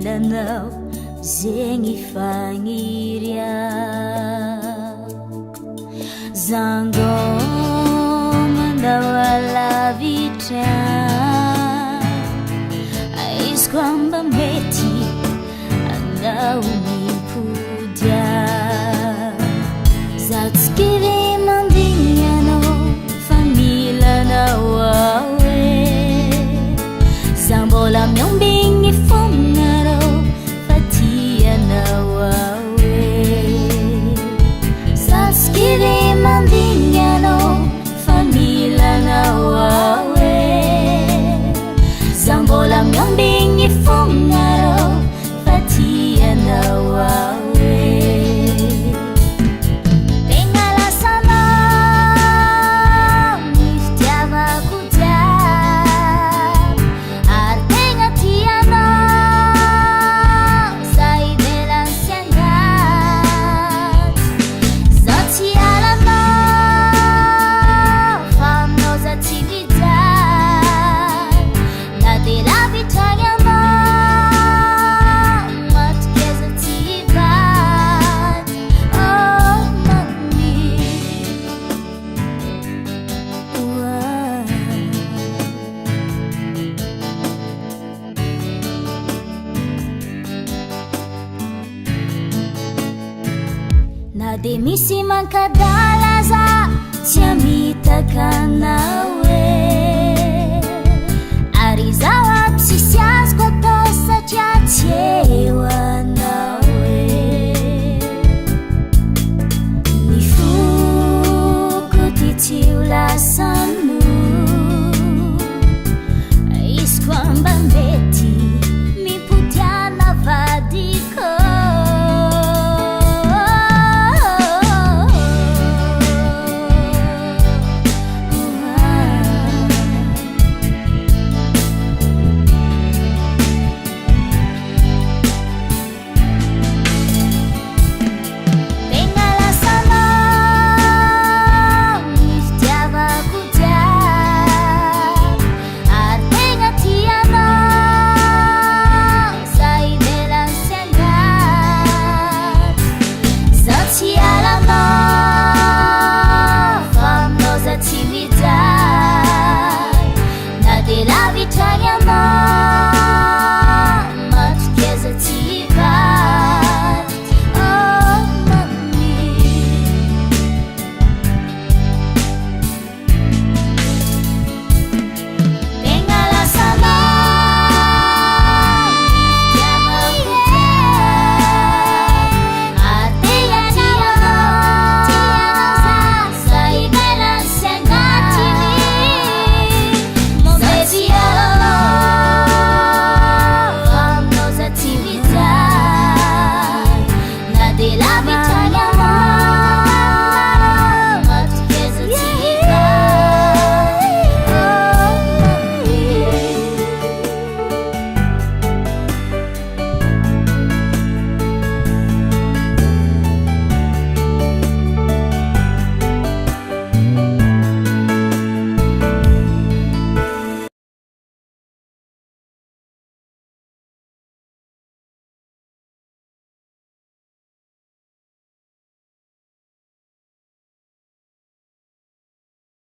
familanao zegny fagniria zango mandao alavitra aisko amba mety andao mipodia za tsy kivy mandignianao familanao aoe za mbola miombigny fognarao fa tianao aoe za tsy kivy mandignianao familanao aoe za mbola miombigny fognarao fa tianao aoe de misy mankadala za tsy amitakanaoe ary zaho aby sisy azoko atao satria tsy eo anaoe ny foko ty tsy ho lasano izy koa mba mety